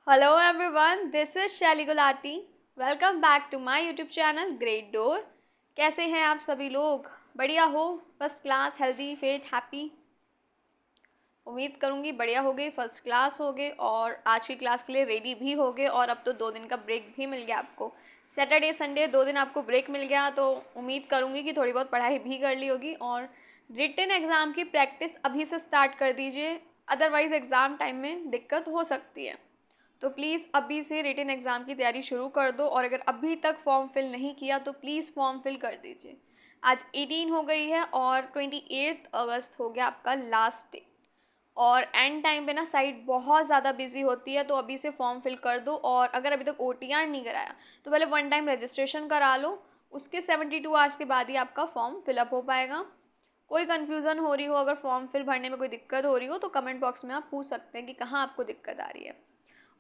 Hello everyone, this is Shelly Gulati. Welcome back to my YouTube channel great door. कैसे हैं आप सभी लोग? बढ़िया हो? First class, healthy, fit, happy? उम्मीद करूँगी बढ़िया हो गए, फर्स्ट क्लास हो गए और आज की क्लास के लिए रेडी भी हो गए। और अब तो 2 दिन का ब्रेक भी मिल गया आपको। सैटरडे संडे 2 दिन आपको ब्रेक मिल गया, तो उम्मीद करूँगी कि थोड़ी बहुत पढ़ाई भी कर ली होगी और रिटन एग्ज़ाम की प्रैक्टिस अभी से स्टार्ट कर दीजिए, अदरवाइज़ एग्ज़ाम टाइम में दिक्कत हो सकती है। तो प्लीज़ अभी से रिटन एग्ज़ाम की तैयारी शुरू कर दो, और अगर अभी तक फॉर्म फिल नहीं किया तो प्लीज़ फॉर्म फिल कर दीजिए। आज 18 हो गई है और 28 अगस्त हो गया आपका लास्ट डे। और एंड टाइम पे ना साइट बहुत ज़्यादा बिजी होती है, तो अभी से फॉर्म फिल कर दो। और अगर अभी तक OTR नहीं कराया तो पहले वन टाइम रजिस्ट्रेशन करा लो, उसके 72 आवर्स के बाद ही आपका फॉर्म फिलअप हो पाएगा। कोई कन्फ्यूज़न हो रही हो, अगर फॉर्म फिल भरने में कोई दिक्कत हो रही हो, तो कमेंट बॉक्स में आप पूछ सकते हैं कि कहाँ आपको दिक्कत आ रही है।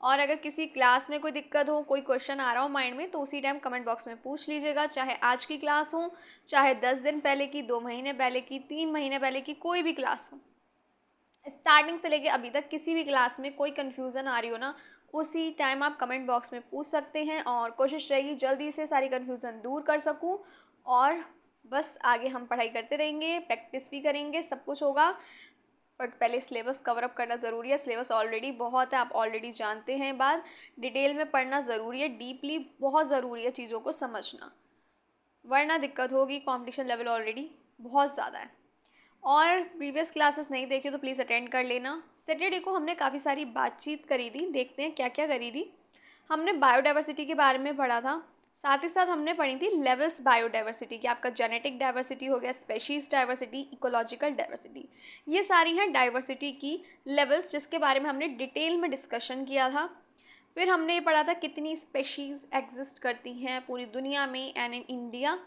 और अगर किसी क्लास में कोई दिक्कत हो, कोई क्वेश्चन आ रहा हो माइंड में, तो उसी टाइम कमेंट बॉक्स में पूछ लीजिएगा। चाहे आज की क्लास हो, चाहे 10 दिन पहले की, 2 महीने पहले की, 3 महीने पहले की, कोई भी क्लास हो, स्टार्टिंग से लेके अभी तक किसी भी क्लास में कोई कन्फ्यूज़न आ रही हो ना, उसी टाइम आप कमेंट बॉक्स में पूछ सकते हैं। और कोशिश रहेगी जल्दी से सारी कन्फ्यूज़न दूर कर सकूं। और बस आगे हम पढ़ाई करते रहेंगे, प्रैक्टिस भी करेंगे, सब कुछ होगा। बट पहले सिलेबस कवर अप करना ज़रूरी है। सिलेबस ऑलरेडी बहुत है, आप ऑलरेडी जानते हैं। बात डिटेल में पढ़ना ज़रूरी है, डीपली बहुत ज़रूरी है चीज़ों को समझना, वरना दिक्कत होगी। कंपटीशन लेवल ऑलरेडी बहुत ज़्यादा है। और प्रीवियस क्लासेस नहीं देखी तो प्लीज़ अटेंड कर लेना। सैटरडे को हमने काफ़ी सारी बातचीत करी थी, देखते हैं क्या क्या करी थी। हमने बायोडाइवर्सिटी के बारे में पढ़ा था, साथ ही साथ हमने पढ़ी थी लेवल्स बायोडाइवर्सिटी की। आपका जेनेटिक डाइवर्सिटी हो गया, स्पेशीज़ डाइवर्सिटी, इकोलॉजिकल डाइवर्सिटी, ये सारी हैं डाइवर्सिटी की लेवल्स, जिसके बारे में हमने डिटेल में डिस्कशन किया था। फिर हमने ये पढ़ा था कितनी स्पेशीज़ एग्जिस्ट करती हैं पूरी दुनिया में एंड इन इंडिया।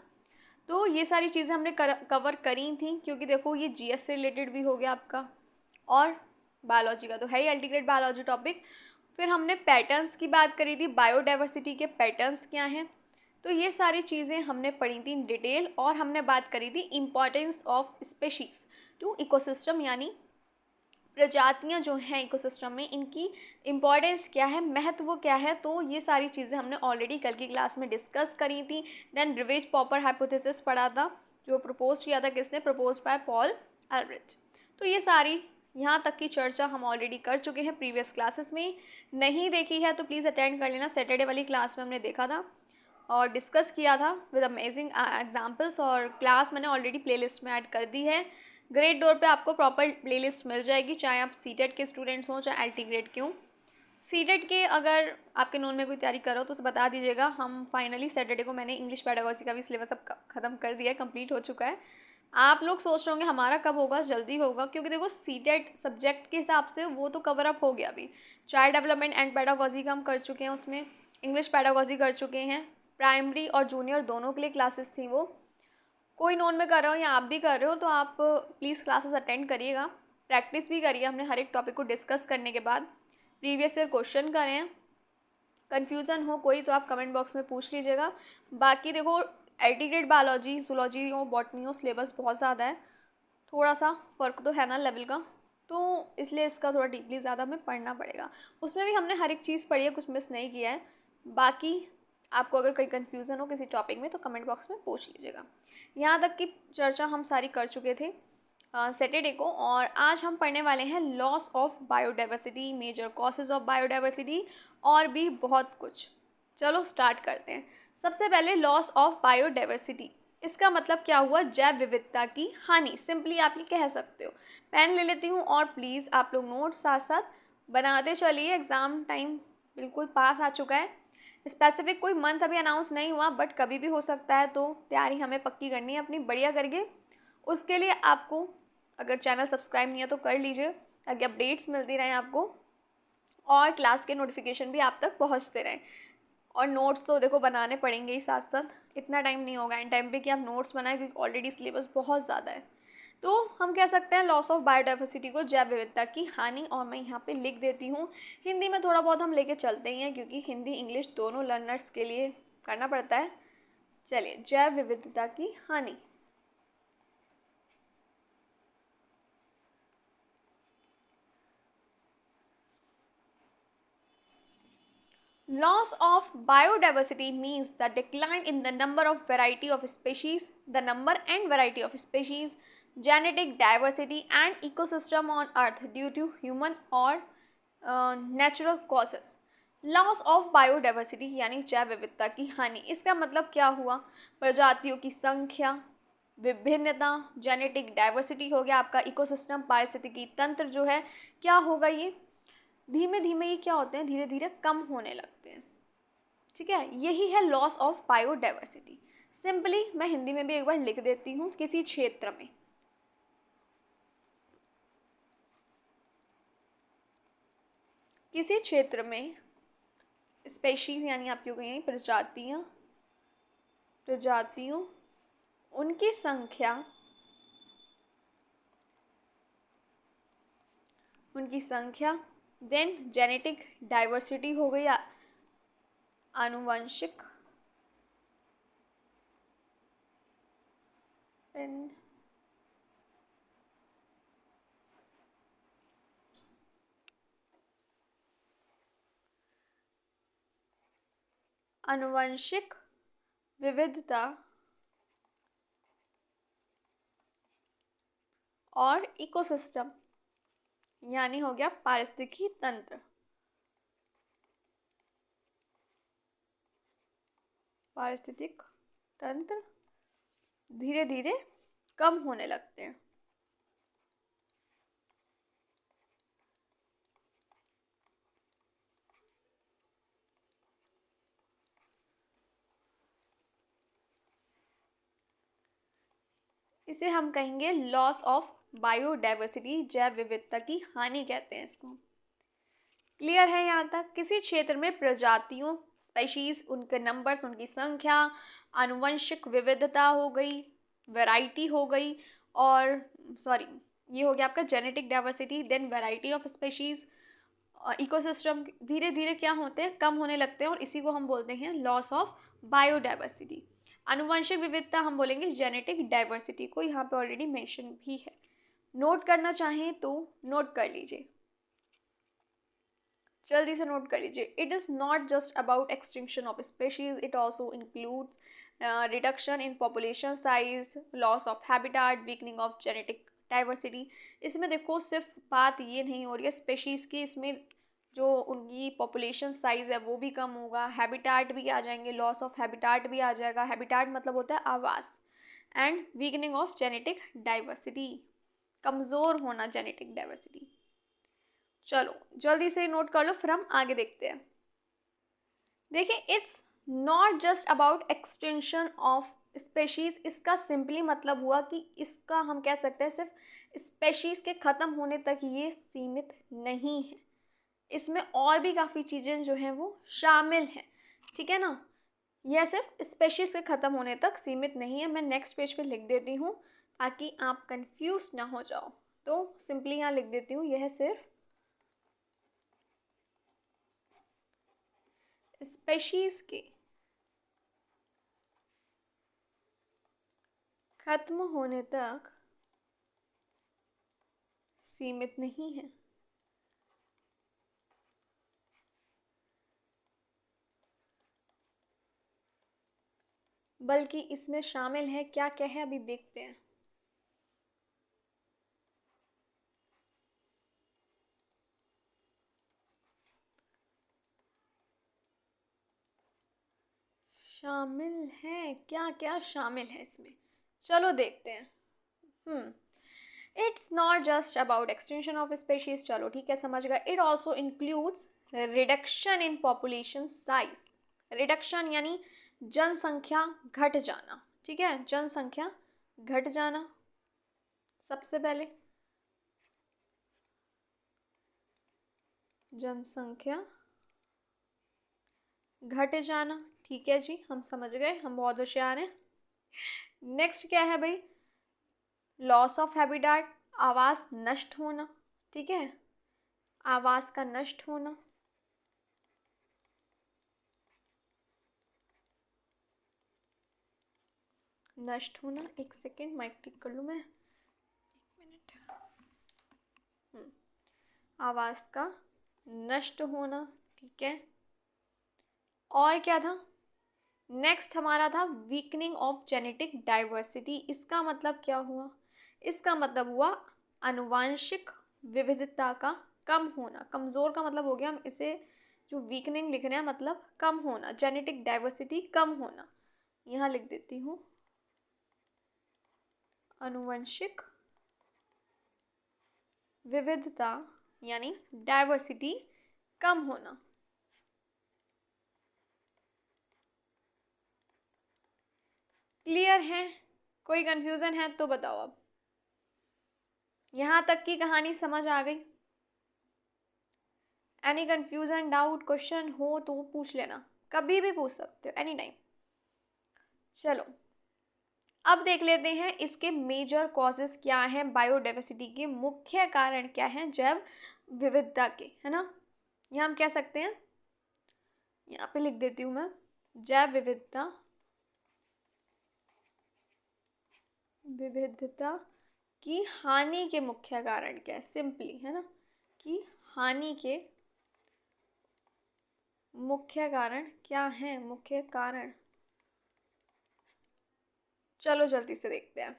तो ये सारी चीज़ें हमने कवर करी थी, क्योंकि देखो ये GS से रिलेटेड भी हो गया आपका, और बायोलॉजी का तो है ही अल्टीग्रेट बायोलॉजी टॉपिक। फिर हमने पैटर्न्स की बात करी थी, बायोडाइवर्सिटी के पैटर्न्स क्या हैं। तो ये सारी चीज़ें हमने पढ़ी थी इन डिटेल। और हमने बात करी थी importance of species to ecosystem, यानी प्रजातियां जो हैं इकोसिस्टम में, इनकी इम्पॉर्टेंस क्या है, महत्व क्या है। तो ये सारी चीज़ें हमने ऑलरेडी कल की क्लास में डिस्कस करी थी। देन ब्रिवेज पॉपर हाइपोथेसिस पढ़ा था, जो प्रपोज किया था किसने, प्रपोज बाय पॉल एलब्रेच। तो ये सारी यहाँ तक की चर्चा हम ऑलरेडी कर चुके हैं प्रीवियस क्लासेस में। नहीं देखी है तो प्लीज़ अटेंड कर लेना। सैटरडे वाली क्लास में हमने देखा था और डिस्कस किया था विद अमेजिंग एग्जाम्पल्स, और क्लास मैंने ऑलरेडी प्लेलिस्ट में ऐड कर दी है। ग्रेड डोर पे आपको प्रॉपर प्लेलिस्ट मिल जाएगी, चाहे आप सीटेट के स्टूडेंट्स हों चाहे अल्टीग्रेड के हों। सीटेट के अगर आपके नोन में कोई तैयारी करो तो उसे बता दीजिएगा। हम फाइनली सैटरडे को मैंने इंग्लिश पेडागोजी का भी सिलेबस अब ख़त्म कर दिया है, कंप्लीट हो चुका है। आप लोग सोच रहे होंगे हमारा कब होगा, जल्दी होगा, क्योंकि देखो सीटेट सब्जेक्ट के हिसाब से वो तो कवर अप हो गया। अभी चाइल्ड डेवलपमेंट एंड पेडागोजी का हम कर चुके हैं, उसमें इंग्लिश पेडागोजी कर चुके हैं। प्राइमरी और जूनियर दोनों के लिए क्लासेस थी वो। कोई नॉन में कर रहे हो या आप भी कर रहे हो तो आप प्लीज़ क्लासेस अटेंड करिएगा, प्रैक्टिस भी करिए। हमने हर एक टॉपिक को डिस्कस करने के बाद प्रीवियस ईयर क्वेश्चन करे हैं। कन्फ्यूज़न हो कोई तो आप कमेंट बॉक्स में पूछ लीजिएगा। बाकी देखो एल्टीग्रेड बायोलॉजी, जूलॉजी हो, बॉटनी हो, सिलेबस बहुत ज़्यादा है, थोड़ा सा फ़र्क तो है ना लेवल का, तो इसलिए इसका थोड़ा डीपली ज़्यादा हमें पढ़ना पड़ेगा। उसमें भी हमने हर एक चीज़ पढ़ी है, कुछ मिस नहीं किया है। बाकी आपको अगर कोई कन्फ्यूज़न हो किसी टॉपिक में तो कमेंट बॉक्स में पूछ लीजिएगा। यहाँ तक की चर्चा हम सारी कर चुके थे सैटरडे को, और आज हम पढ़ने वाले हैं loss of biodiversity, major causes of biodiversity, और भी बहुत कुछ। चलो स्टार्ट करते हैं। सबसे पहले लॉस ऑफ बायोडाइवर्सिटी, इसका मतलब क्या हुआ, जैव विविधता की हानि, सिंपली आप ये कह सकते हो। पेन ले लेती हूँ और प्लीज़ आप लोग नोट्स साथ साथ बनाते चलिए। एग्ज़ाम टाइम बिल्कुल पास आ चुका है। स्पेसिफिक कोई मंथ अभी अनाउंस नहीं हुआ, बट कभी भी हो सकता है, तो तैयारी हमें पक्की करनी है अपनी, बढ़िया करके। उसके लिए आपको अगर चैनल सब्सक्राइब नहीं है तो कर लीजिए, ताकि अपडेट्स मिलती रहें आपको और क्लास के नोटिफिकेशन भी आप तक पहुंचते रहें। और नोट्स तो देखो बनाने पड़ेंगे ही साथ साथ, इतना टाइम नहीं होगा एंड टाइम पे कि आप नोट्स बनाएं, क्योंकि ऑलरेडी सिलेबस बहुत ज़्यादा है। तो हम कह सकते हैं लॉस ऑफ बायोडाइवर्सिटी को जैव विविधता की हानि, और मैं यहाँ पे लिख देती हूँ। हिंदी में थोड़ा बहुत हम लेके चलते ही हैं, क्योंकि हिंदी इंग्लिश दोनों लर्नर्स के लिए करना पड़ता है। चलिए, जैव विविधता की हानि। Loss of biodiversity means the decline in the number of variety of species, the number and variety of species, genetic diversity and ecosystem on earth due to human or natural causes. Loss of biodiversity यानी जैव विविधता की हानि, इसका मतलब क्या हुआ? प्रजातियों की संख्या, विभिन्नता, जेनेटिक डाइवर्सिटी हो गया आपका, इकोसिस्टम पारिस्थितिकी तंत्र जो है क्या होगा, ये धीमे धीमे ये क्या होते हैं, धीरे धीरे कम होने लगते हैं। ठीक है, यही है लॉस ऑफ बायोडाइवर्सिटी। सिंपली मैं हिंदी में भी एक बार लिख देती हूँ। किसी क्षेत्र में स्पेशीज यानी आपकी हो गई प्रजातियों उनकी संख्या, देन जेनेटिक डाइवर्सिटी हो गई, आनुवंशिक आनुवंशिक विविधता और इकोसिस्टम यानी हो गया पारिस्थितिकी तंत्र। पारिस्थितिक तंत्र धीरे धीरे कम होने लगते हैं। इसे हम कहेंगे लॉस ऑफ बायोडाइवर्सिटी, जैव विविधता की हानि कहते हैं इसको। क्लियर है यहाँ तक? किसी क्षेत्र में प्रजातियों, स्पेशीज, उनके नंबर्स, उनकी संख्या, आनुवंशिक विविधता हो गई, वैरायटी हो गई, और सॉरी ये हो गया आपका genetic diversity, then variety of species, ecosystem धीरे धीरे क्या होते हैं, कम होने लगते हैं, और इसी को हम बोलते हैं लॉस ऑफ बायोडाइवर्सिटी। आनुवंशिक विविधता हम बोलेंगे जेनेटिक डाइवर्सिटी को, यहाँ पे ऑलरेडी मेंशन भी है। नोट करना चाहें तो नोट कर लीजिए, जल्दी से नोट कर लीजिए। It is not just about extinction of species, it also include reduction in population size, loss of habitat, weakening of genetic diversity. इसमें देखो सिर्फ बात ये नहीं हो रही है स्पेशीज़ की, इसमें जो उनकी पॉपुलेशन साइज़ है वो भी कम होगा, हैबिटाट भी आ जाएंगे, लॉस ऑफ हैबिटाट भी आ जाएगा। हैबिटाट मतलब होता है आवास, and weakening of genetic diversity, कमज़ोर होना जेनेटिक डाइवर्सिटी। चलो जल्दी से नोट कर लो, फिर हम आगे देखते हैं। देखिए, it's not just about extension of species, इसका सिंपली मतलब हुआ कि इसका हम कह सकते हैं सिर्फ स्पेशीज़ के ख़त्म होने तक ये सीमित नहीं है, इसमें और भी काफ़ी चीज़ें जो हैं वो शामिल हैं। ठीक है ना, यह सिर्फ स्पेशीज़ के ख़त्म होने तक सीमित नहीं है। मैं नेक्स्ट पेज पे लिख देती हूँ ताकि आप कंफ्यूज ना हो जाओ। तो सिंपली यहाँ लिख देती हूँ, यह सिर्फ स्पेशीज़ के खत्म होने तक सीमित नहीं है, बल्कि इसमें शामिल है, क्या क्या है अभी देखते हैं। शामिल है क्या क्या शामिल है इसमें, चलो देखते हैं। It's not just about extension of species, चलो ठीक है समझ गए। It also includes reduction in population size, reduction यानी जनसंख्या घट जाना। ठीक है, जनसंख्या घट जाना सबसे पहले, जनसंख्या घट जाना। ठीक है जी, हम समझ गए, हम बहुत होशियार हैं। नेक्स्ट क्या है भाई, लॉस ऑफ हैबिटाट, आवास नष्ट होना। ठीक है, आवास का नष्ट होना, नष्ट होना। एक सेकेंड माइक ठीक कर लूँ मैं, एक मिनट। आवास का नष्ट होना, ठीक है। और क्या था, नेक्स्ट हमारा था वीकनिंग ऑफ जेनेटिक डाइवर्सिटी। इसका मतलब क्या हुआ, इसका मतलब हुआ आनुवंशिक विविधता का कम होना। कमज़ोर का मतलब हो गया, हम इसे जो वीकनिंग लिख रहे हैं मतलब कम होना, जेनेटिक डाइवर्सिटी कम होना। यहाँ लिख देती हूँ आनुवंशिक विविधता यानी डाइवर्सिटी कम होना। क्लियर है, कोई कंफ्यूजन है तो बताओ। अब यहाँ तक की कहानी समझ आ गई? एनी कंफ्यूजन, डाउट, क्वेश्चन हो तो पूछ लेना, कभी भी पूछ सकते हो, एनी टाइम। चलो अब देख लेते हैं इसके मेजर कॉजेस क्या हैं, बायोडाइवर्सिटी के मुख्य कारण क्या हैं जैव विविधता के, है ना। यहाँ हम कह सकते हैं, यहाँ पे लिख देती हूँ मैं, जैव विविधता विविधता की हानि के मुख्य कारण क्या है, सिंपली, है ना, कि हानि के मुख्य कारण क्या है, मुख्य कारण। चलो जल्दी से देखते हैं।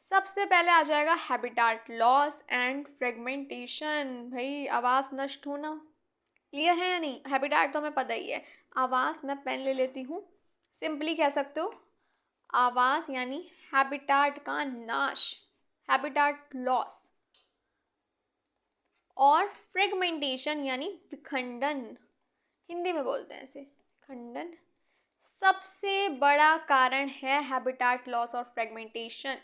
सबसे पहले आ जाएगा हैबिटाट लॉस एंड फ्रेगमेंटेशन। भाई आवास नष्ट होना, क्लियर है या नहीं। हैबिटाट तो हमें पता ही है, आवास, मैं पेन ले लेती हूँ, सिंपली कह सकते हो आवास यानी हैबिटाट का नाश, हैबिटाट लॉस। और फ्रेगमेंटेशन यानी विखंडन, हिंदी में बोलते हैं इसे खंडन, सबसे बड़ा कारण है हैबिटाट लॉस और फ्रेगमेंटेशन।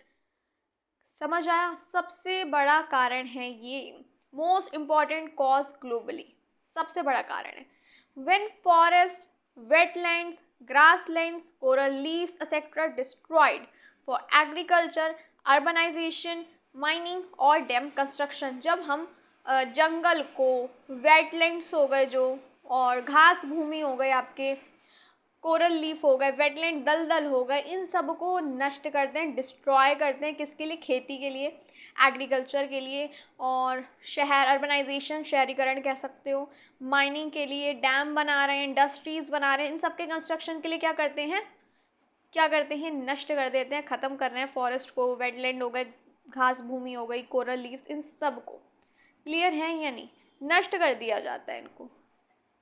समझ आया, सबसे बड़ा कारण है ये, मोस्ट इम्पॉर्टेंट कॉज ग्लोबली, सबसे बड़ा कारण है। When forest, wetlands, grasslands, coral leaves etcetera destroyed for agriculture, urbanisation, mining और डैम कंस्ट्रक्शन। जब हम जंगल को, वेटलैंड्स हो गए जो, और घास भूमि हो गए आपके, कोरल लीफ हो गए, वेटलैंड दलदल हो गए, इन सब को नष्ट करते हैं, डिस्ट्रॉय करते हैं, किसके लिए, खेती के लिए, एग्रीकल्चर के लिए, और शहर, अर्बनाइजेशन, शहरीकरण कह सकते हो, माइनिंग के लिए, डैम बना रहे हैं, इंडस्ट्रीज़ बना रहे हैं, इन सब के कंस्ट्रक्शन के लिए क्या करते हैं, क्या करते हैं, नष्ट कर देते हैं, ख़त्म कर रहे हैं फॉरेस्ट को, वेटलैंड हो गए, घास भूमि हो गई, कोरल लीव्स, इन सब को। क्लियर है या नहीं, नष्ट कर दिया जाता है, इनको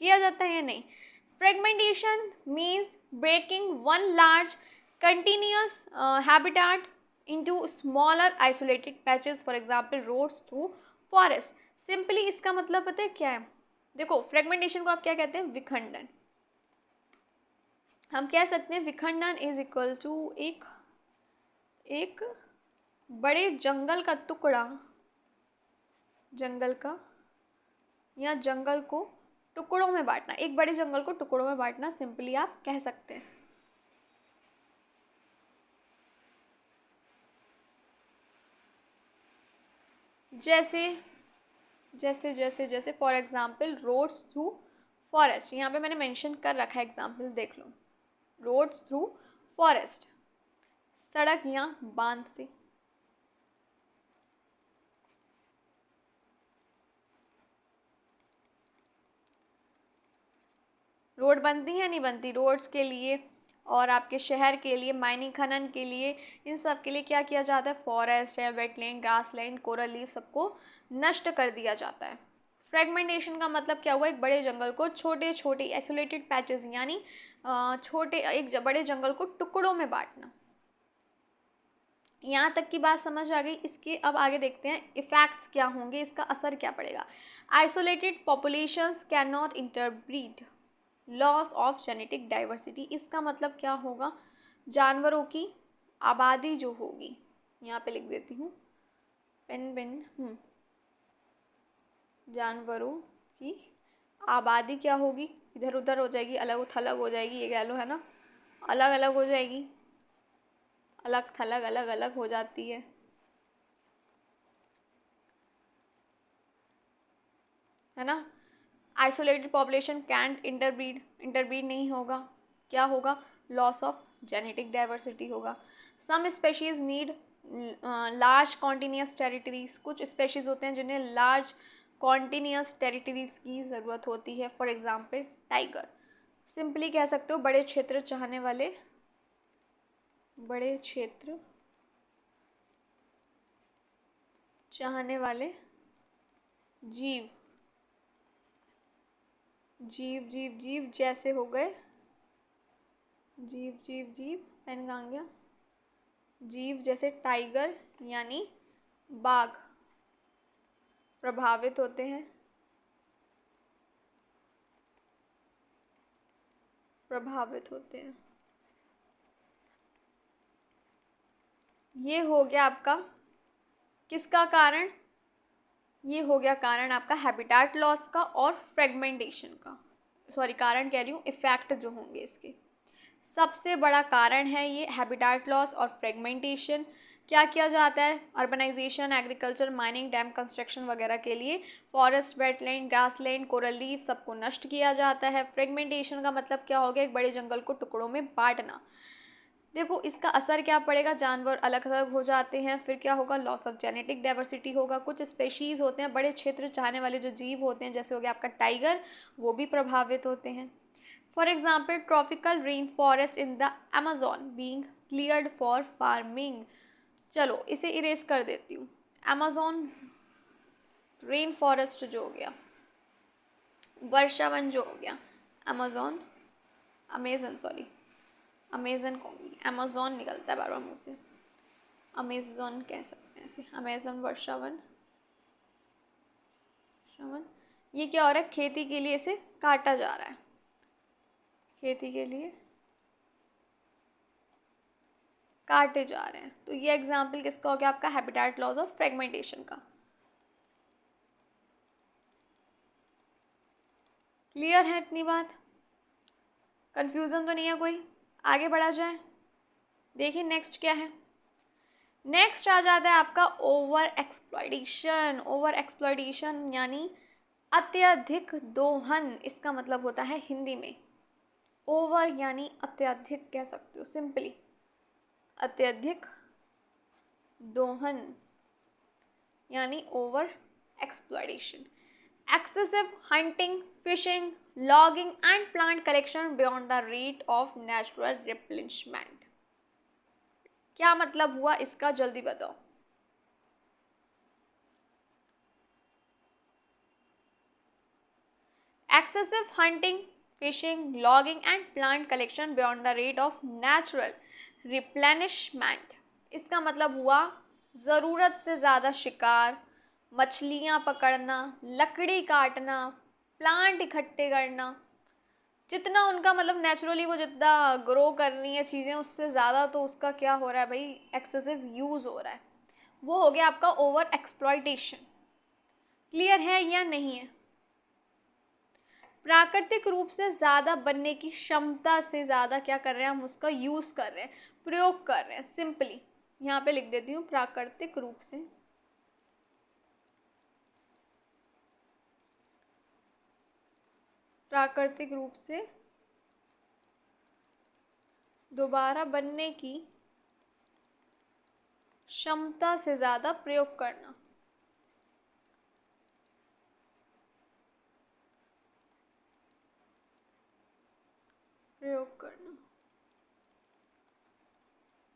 किया जाता है या नहीं। Fragmentation means breaking one large continuous habitat into smaller isolated patches, for example roads through forest. Simply इसका मतलब पता है क्या है, देखो फ्रेगमेंटेशन को आप क्या कहते हैं, विखंडन। हम कह सकते हैं विखंडन इज इक्वल टू एक बड़े जंगल का टुकड़ा, जंगल का या जंगल को टुकड़ों में बांटना, एक बड़े जंगल को टुकड़ों में बांटना, सिंपली आप कह सकते हैं। जैसे जैसे जैसे जैसे for example roads through forest, यहाँ पे मैंने मेंशन कर रखा है एग्जाम्पल, देख लो, रोड्स थ्रू फॉरेस्ट, सड़क या बांध से। रोड बनती है नहीं बनती, रोड्स के लिए और आपके शहर के लिए, माइनिंग खनन के लिए, इन सब के लिए क्या किया जाता है, फॉरेस्ट है, वेटलैंड, ग्रासलैंड, कोरल लीफ, सबको नष्ट कर दिया जाता है। फ्रेगमेंटेशन का मतलब क्या हुआ, एक बड़े जंगल को छोटे छोटे आइसोलेटेड पैचेस यानी छोटे, एक बड़े जंगल को टुकड़ों में बांटना। यहाँ तक की बात समझ आ गई। इसके अब आगे देखते हैं इफ़ेक्ट्स क्या होंगे, इसका असर क्या पड़ेगा। Isolated populations can not interbreed, loss of genetic diversity, इसका मतलब क्या होगा, जानवरों की आबादी जो होगी, यहाँ पे लिख देती हूँ पेन, जानवरों की आबादी क्या होगी, इधर उधर हो जाएगी, अलग थलग हो जाएगी, ये कह लो, है ना, अलग अलग हो जाएगी, अलग थलग अलग अलग हो जाती है ना। Isolated population can't interbreed, interbreed नहीं होगा, क्या होगा, लॉस ऑफ जेनेटिक डाइवर्सिटी होगा। Some species need large continuous territories, कुछ स्पेशीज़ होते हैं जिन्हें लार्ज कॉन्टिन्यूस टेरिटरीज की ज़रूरत होती है। फॉर एग्ज़ाम्पल टाइगर, सिंपली कह सकते हो बड़े क्षेत्र चाहने वाले, बड़े क्षेत्र चाहने वाले जीव, जीव जीव जीव जैसे हो गए, जीव जीव जीव, पेन कहाँ गया, जीव जैसे टाइगर यानी बाघ प्रभावित होते हैं, प्रभावित होते हैं। ये हो गया आपका किसका कारण, ये हो गया कारण आपका हैबिटाट लॉस का और फ्रेगमेंटेशन का, सॉरी कारण कह रही हूँ, इफ़ेक्ट जो होंगे इसके। सबसे बड़ा कारण है ये हैबिटाट लॉस और फ्रेगमेंटेशन। क्या किया जाता है, urbanisation, agriculture, mining, dam construction वगैरह के लिए forest, wetland, grassland, coral reef सबको नष्ट किया जाता है। फ्रेगमेंटेशन का मतलब क्या हो गया, एक बड़े जंगल को टुकड़ों में बांटना। देखो इसका असर क्या पड़ेगा, जानवर अलग अलग हो जाते हैं, फिर क्या होगा, लॉस ऑफ जेनेटिक डाइवर्सिटी होगा। कुछ स्पेशीज़ होते हैं, बड़े क्षेत्र चाहने वाले जो जीव होते हैं, जैसे हो गया आपका टाइगर, वो भी प्रभावित होते हैं। For example tropical rain forest in the Amazon being cleared for farming. चलो इसे इरेज कर देती हूँ। अमेजोन रेन फॉरेस्ट जो हो गया, वर्षावन जो हो गया, अमेजोन, अमेजन सॉरी, अमेजन कहूँगी, अमेजोन निकलता है बार बार मुँह से, अमेजोन कह सकते हैं ऐसे, अमेजन वर्षावन, वर्षावन। ये क्या हो रहा है, खेती के लिए इसे काटा जा रहा है, खेती के लिए काटे जा रहे हैं। तो ये एग्जाम्पल किसका हो गया, आपका हैबिटेट लॉस ऑफ फ्रेगमेंटेशन का। क्लियर है इतनी बात, कंफ्यूजन तो नहीं है कोई, आगे बढ़ा जाए। देखिए नेक्स्ट क्या है, नेक्स्ट आ जाता है आपका ओवर एक्सप्लॉइटेशन। ओवर एक्सप्लॉइटेशन यानी अत्यधिक दोहन, इसका मतलब होता है हिंदी में ओवर यानी अत्यधिक कह सकते हो सिंपली, अत्यधिक दोहन यानी over exploitation. Excessive hunting, fishing, logging and plant collection beyond the rate of natural replenishment। क्या मतलब हुआ इसका, जल्दी बताओ। Excessive hunting, fishing, logging and plant collection beyond the rate of natural replenishment। इसका मतलब हुआ ज़रूरत से ज़्यादा शिकार, मछलियाँ पकड़ना, लकड़ी काटना, प्लांट इकट्ठे करना, जितना उनका मतलब नेचुरली वो जितना ग्रो करनी है चीज़ें उससे ज़्यादा, तो उसका क्या हो रहा है भाई, एक्सेसिव यूज़ हो रहा है, वो हो गया आपका ओवर एक्सप्लॉइटेशन। क्लियर है या नहीं है। प्राकृतिक रूप से ज़्यादा बनने की क्षमता से ज़्यादा क्या कर रहे हैं हम, उसका यूज़ कर रहे हैं, प्रयोग कर रहे हैं। सिंपली यहाँ पे लिख देती हूँ, प्राकृतिक रूप से दोबारा बनने की क्षमता से ज़्यादा प्रयोग करना।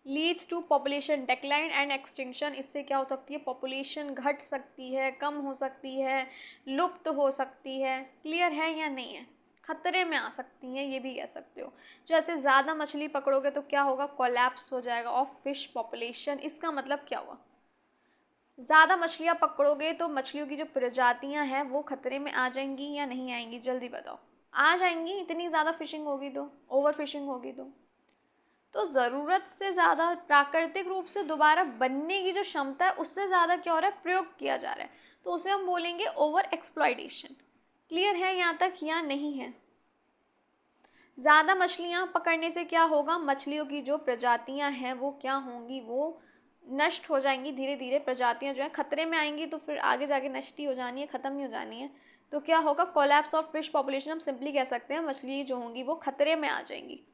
Leads to population decline and extinction. इससे क्या हो सकती है, पॉपुलेशन घट सकती है, कम हो सकती है, लुप्त हो सकती है। क्लियर है या नहीं है, खतरे में आ सकती हैं, ये भी कह सकते हो। जैसे ज़्यादा मछली पकड़ोगे तो क्या होगा, कोलैप्स हो जाएगा ऑफ फिश पॉपुलेशन। इसका मतलब क्या हुआ, ज़्यादा मछलियाँ पकड़ोगे तो मछलियों की जो प्रजातियाँ हैं वो खतरे में आ जाएंगी या नहीं आएंगी, जल्दी बताओ। आ जाएंगी, इतनी ज़्यादा फिशिंग होगी तो, ओवर फिशिंग होगी तो ज़रूरत से ज़्यादा प्राकृतिक रूप से दोबारा बनने की जो क्षमता है उससे ज़्यादा क्या हो रहा है, प्रयोग किया जा रहा है, तो उसे हम बोलेंगे ओवर एक्सप्लॉइटेशन। क्लियर है यहाँ तक या नहीं है। ज़्यादा मछलियाँ पकड़ने से क्या होगा, मछलियों की जो प्रजातियाँ हैं वो क्या होंगी, वो नष्ट हो जाएंगी, धीरे धीरे प्रजातियाँ जो हैं खतरे में आएंगी, तो फिर आगे जाके नष्ट ही हो जानी है, ख़त्म ही हो जानी है। तो क्या होगा, कोलैप्स ऑफ फिश पॉपुलेशन। हम सिंपली कह सकते हैं मछली जो होंगी वो खतरे में आ जाएंगी।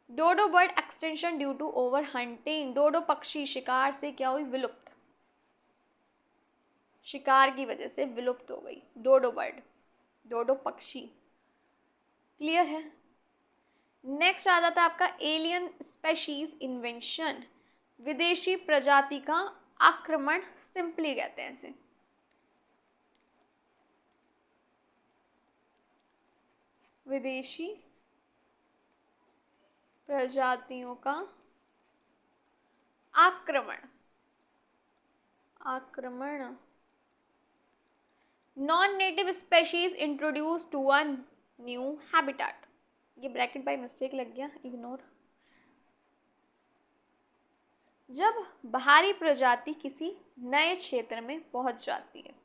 Dodo bird extension due to over hunting. Dodo पक्षी शिकार से क्या हुई, विलुप्त, शिकार की वजह से विलुप्त हो गई। डोडो बर्ड, डोडो पक्षी। क्लियर है। नेक्स्ट आ जाता है आपका एलियन स्पेशीज इन्वेंशन। विदेशी प्रजाति का आक्रमण, सिंपली कहते हैं इसे। विदेशी प्रजातियों का आक्रमण, आक्रमण। Non native species introduce to a new habitat. ये ब्रैकेट बाय मिस्टेक लग गया, इग्नोर। जब बाहरी प्रजाति किसी नए क्षेत्र में पहुंच जाती है।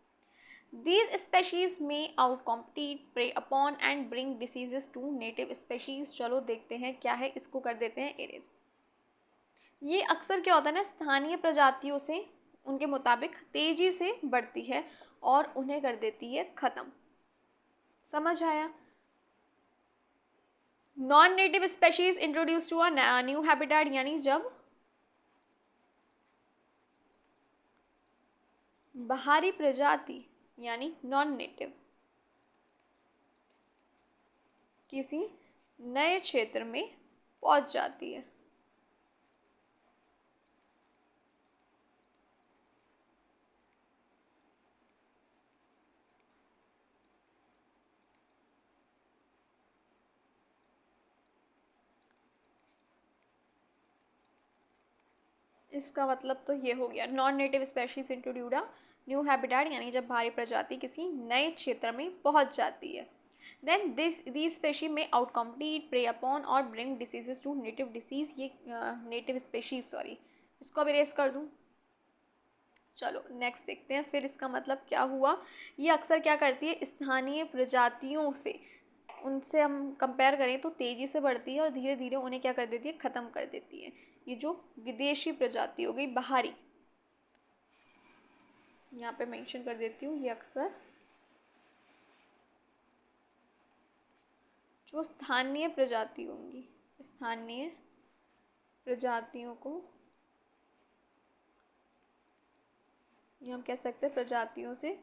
These species may outcompete, prey upon and bring diseases to native species। चलो देखते हैं क्या है, इसको कर देते हैं एरेज। ये अक्सर क्या होता है ना, स्थानीय प्रजातियों से उनके मुताबिक तेजी से बढ़ती है और उन्हें कर देती है खत्म। समझ आया। Non native species introduce to a new habitat, यानी जब बाहरी प्रजाति यानी नॉन नेटिव किसी नए क्षेत्र में पहुंच जाती है। इसका मतलब तो ये हो गया, non native species introduce a new habitat, यानी जब बाहरी प्रजाति किसी नए क्षेत्र में पहुंच जाती है। Then these species may outcompete, prey upon और bring diseases to native disease. ये नेटिव स्पेशीज, सॉरी, इसको अब इरेज कर दूँ। चलो नेक्स्ट देखते हैं फिर इसका मतलब क्या हुआ। ये अक्सर क्या करती है, स्थानीय प्रजातियों से, उनसे हम कंपेयर करें तो तेज़ी से बढ़ती है और धीरे धीरे उन्हें क्या कर देती है, ख़त्म कर देती है। ये जो विदेशी प्रजाति हो गई, बाहरी, यहाँ पे मेंशन कर देती हूँ, ये अक्सर जो स्थानीय प्रजाति होंगी, स्थानीय प्रजातियों को, ये हम कह सकते हैं प्रजातियों से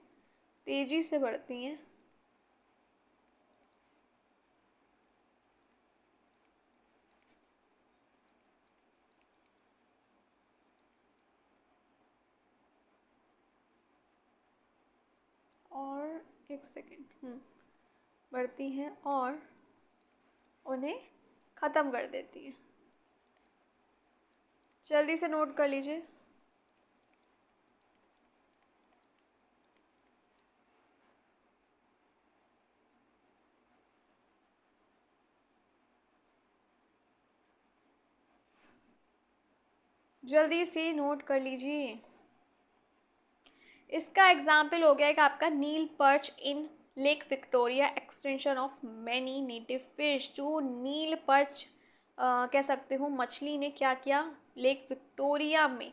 तेज़ी से बढ़ती हैं और एक सेकेंड, बढ़ती हैं और उन्हें ख़त्म कर देती है। जल्दी से नोट कर लीजिए। जल्दी से नोट कर लीजिए। इसका एग्जाम्पल हो गया एक आपका Nile perch in lake Victoria, extension of many native fish. जो नील पर्च कह सकते हो मछली ने क्या किया, लेक विक्टोरिया में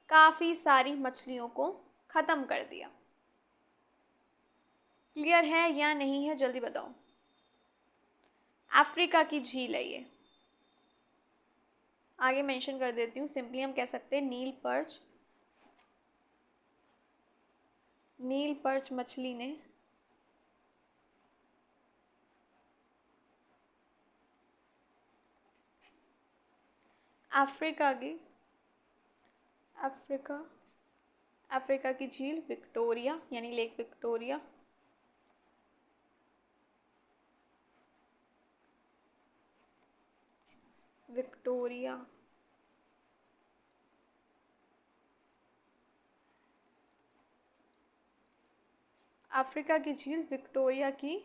काफ़ी सारी मछलियों को ख़त्म कर दिया। क्लियर है या नहीं है, जल्दी बताओ। अफ्रीका की झील है ये, आगे मेंशन कर देती हूँ। सिंपली हम कह सकते हैं नील पर्च मछली ने अफ्रीका की झील विक्टोरिया यानी लेक विक्टोरिया, अफ्रीका की झील विक्टोरिया की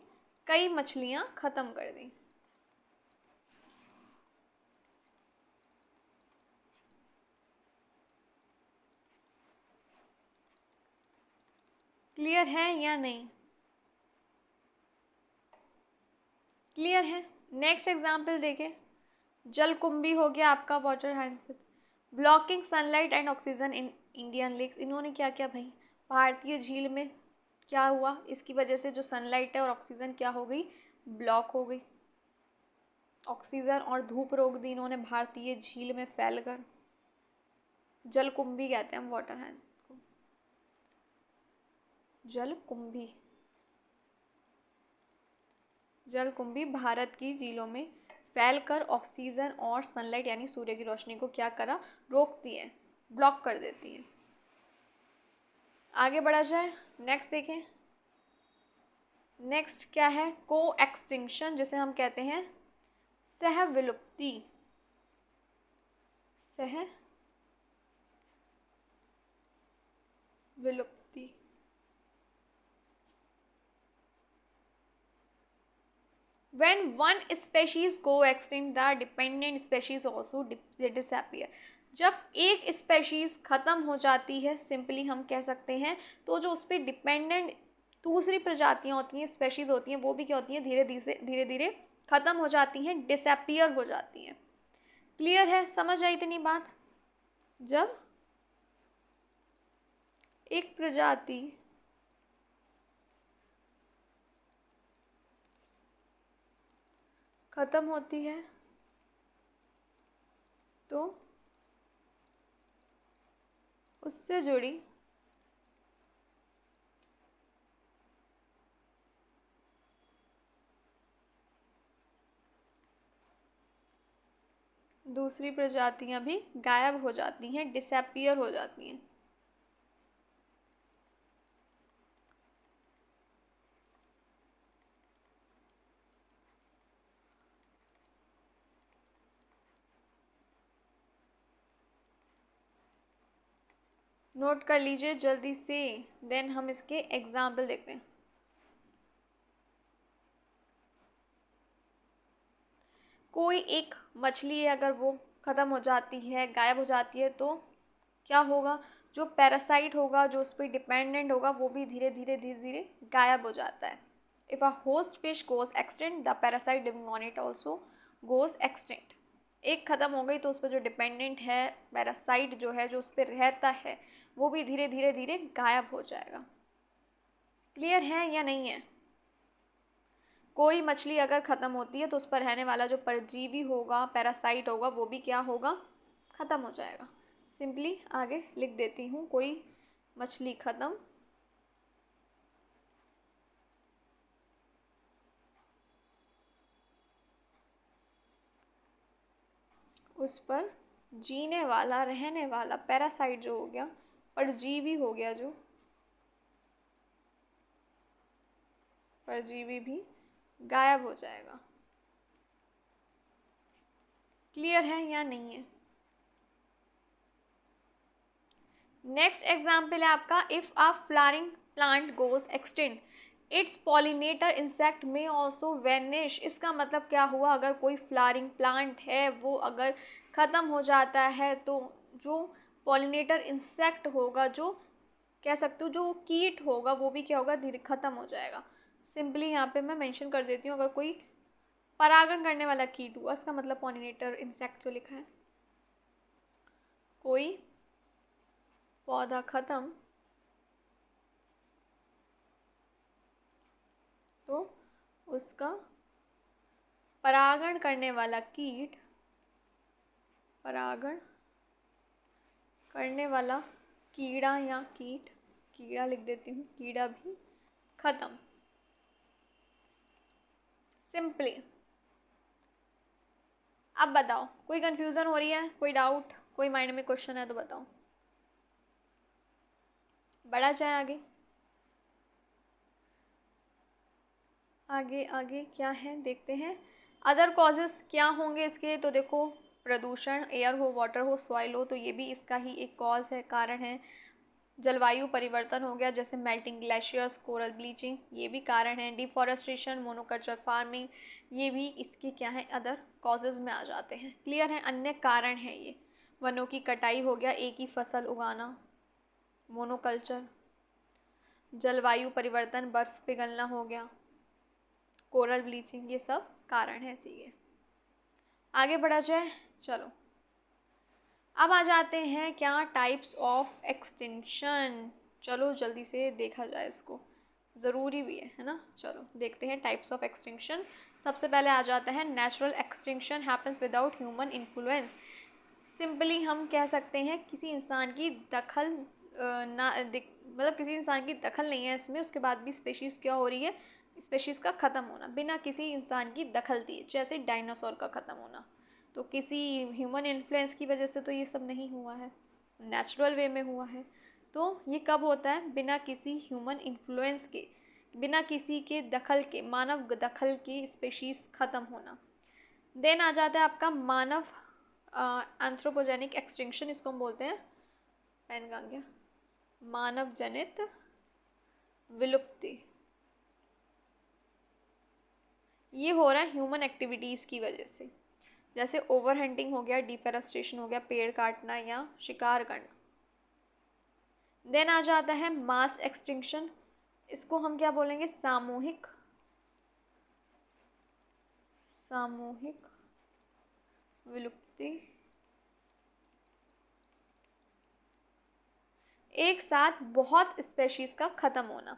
कई मछलियां ख़त्म कर दी। क्लियर है या नहीं, क्लियर है। नेक्स्ट एग्जाम्पल देखें, जलकुंभी हो गया आपका, water hyacinth, blocking sunlight and oxygen in Indian lakes. इन्होंने क्या किया भाई, भारतीय झील में क्या हुआ, इसकी वजह से जो सनलाइट है और ऑक्सीजन क्या हो गई, ब्लॉक हो गई। ऑक्सीजन और धूप रोक दी इन्होंने भारतीय झील में फैलकर। जलकुंभी कहते हैं हम वाटर हाइसिंथ को। जलकुंभी। जलकुंभी भारत की झीलों में फैलकर ऑक्सीजन और सनलाइट यानी सूर्य की रोशनी को क्या करा, रोकती है, ब्लॉक कर देती है। आगे बढ़ा जाए, नेक्स्ट देखें। नेक्स्ट क्या है, को एक्सटिंक्शन, जिसे हम कहते हैं सह विलुप्ति। सह विलुप्ति। When one species go extinct, the dependent species also disappear. जब एक स्पेशीज खत्म हो जाती है, सिंपली हम कह सकते हैं, तो जो उस पर डिपेंडेंट दूसरी प्रजातियां होती हैं, स्पेशीज होती हैं, वो भी क्या होती हैं, धीरे धीरे खत्म हो जाती हैं, डिसअपियर हो जाती हैं। क्लियर है, समझ आई इतनी बात। जब एक प्रजाति खत्म होती है तो उससे जुड़ी दूसरी प्रजातियां भी गायब हो जाती हैं, डिसअपियर हो जाती हैं। नोट कर लीजिए जल्दी से, देन हम इसके एग्जाम्पल देखते हैं। कोई एक मछली है, अगर वो ख़त्म हो जाती है, गायब हो जाती है, तो क्या होगा, जो पैरासाइट होगा, जो उस पर डिपेंडेंट होगा, वो भी धीरे धीरे गायब हो जाता है। If a host fish goes extent, the parasite living on it also goes extent. एक ख़त्म हो गई तो उस पर जो डिपेंडेंट है, पैरासाइट जो है, जो उस पर रहता है, वो भी धीरे धीरे गायब हो जाएगा। क्लियर है या नहीं है। कोई मछली अगर ख़त्म होती है तो उस पर रहने वाला जो परजीवी होगा, पैरासाइट होगा, वो भी क्या होगा, ख़त्म हो जाएगा। सिंपली आगे लिख देती हूँ, कोई मछली ख़त्म, उस पर जीने वाला, रहने वाला पैरासाइट जो हो गया, परजीवी हो गया, जो परजीवी भी गायब हो जाएगा। क्लियर है या नहीं है। नेक्स्ट एग्जाम्पल है आपका, if a flowering plant goes extinct, it's pollinator insect में ऑल्सो वेनिश। इसका मतलब क्या हुआ, अगर कोई फ्लावरिंग प्लांट है वो अगर ख़त्म हो जाता है तो जो पॉलिनेटर इंसेक्ट होगा, जो कह सकते हो जो कीट होगा, वो भी क्या होगा, धीरे ख़त्म हो जाएगा। सिंपली यहाँ पे मैं मेंशन कर देती हूँ, अगर कोई परागण करने वाला कीट हुआ, इसका मतलब पॉलिनेटर इंसेक्ट जो लिखा है, कोई पौधा ख़त्म तो उसका परागण करने वाला कीट, परागण करने वाला कीड़ा या कीट, कीड़ा लिख देती हूँ, कीड़ा भी खत्म। सिंपली अब बताओ, कोई कंफ्यूजन हो रही है, कोई डाउट, कोई माइंड में क्वेश्चन है तो बताओ। बढ़ा जाए आगे। आगे आगे क्या है देखते हैं। अदर कॉजेस क्या होंगे इसके, तो देखो, प्रदूषण, एयर हो, वाटर हो, सॉइल हो, तो ये भी इसका ही एक कॉज है, कारण है। जलवायु परिवर्तन हो गया, जैसे मेल्टिंग ग्लेशियर्स, कोरल ब्लीचिंग, ये भी कारण है। डिफॉरेस्टेशन, मोनोकल्चर फार्मिंग, ये भी इसके क्या है, अदर कॉजेज़ में आ जाते हैं। क्लियर है, अन्य कारण है ये। वनों की कटाई हो गया, एक ही फसल उगाना, मोनोकल्चर। जलवायु परिवर्तन, बर्फ़ पिघलना हो गया, कोरल ब्लीचिंग, ये सब कारण है इसी। आगे बढ़ा जाए, चलो अब आ जाते हैं क्या, टाइप्स ऑफ एक्सटिंक्शन। चलो जल्दी से देखा जाए इसको, ज़रूरी भी है ना। चलो देखते हैं टाइप्स ऑफ एक्सटिंक्शन। सबसे पहले आ जाता है natural extinction happens without human influence. Simply हम कह सकते हैं किसी इंसान की दखल मतलब किसी इंसान की दखल नहीं है इसमें, उसके बाद भी स्पेशीज़ क्या हो रही है, स्पेशीज़ का ख़त्म होना बिना किसी इंसान की दखल दिए, जैसे डायनासोर का ख़त्म होना। तो किसी ह्यूमन इन्फ्लुएंस की वजह से तो ये सब नहीं हुआ है, नेचुरल वे में हुआ है। तो ये कब होता है, बिना किसी ह्यूमन इन्फ्लुएंस के, बिना किसी के दखल के, मानव दखल के स्पेशीज़ ख़त्म होना। देन आ जाता है आपका मानव एंथ्रोपोजेनिक एक्सटिंक्शन, इसको हम बोलते हैं, पेन कहाँ गया, मानव जनित विलुप्ति। ये हो रहा है ह्यूमन एक्टिविटीज़ की वजह से, जैसे ओवर हंटिंग हो गया, डिफेरेस्टेशन हो गया, पेड़ काटना या शिकार करना। देन आ जाता है मास एक्सटिंक्शन, इसको हम क्या बोलेंगे, सामूहिक विलुप्ति। एक साथ बहुत स्पेशीज़ का ख़त्म होना,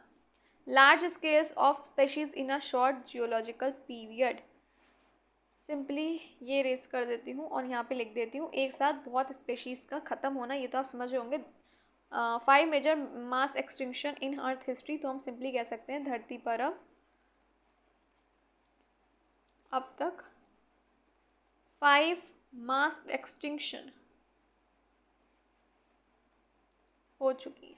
large scales of species in a short geological period. Simply ये रेस कर देती हूँ और यहाँ पे लिख देती हूँ, एक साथ बहुत स्पेशीज़ का ख़त्म होना, ये तो आप समझ रहे होंगे। 5 major mass extinction in earth history, तो हम सिंपली कह सकते हैं धरती पर अब तक 5 मास एक्सटिंक्शन हो चुकी है।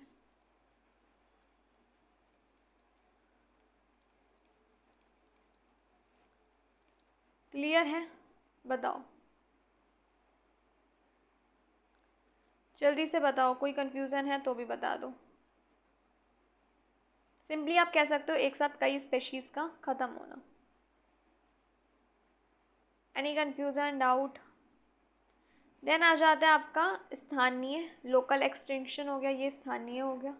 क्लियर है, बताओ जल्दी से बताओ, कोई कंफ्यूजन है तो भी बता दो। सिंपली आप कह सकते हो एक साथ कई स्पेशीज़ का ख़त्म होना। Any confusion, doubt? देन आ जाता है आपका स्थानीय, लोकल एक्सटेंशन हो गया, ये स्थानीय हो गया,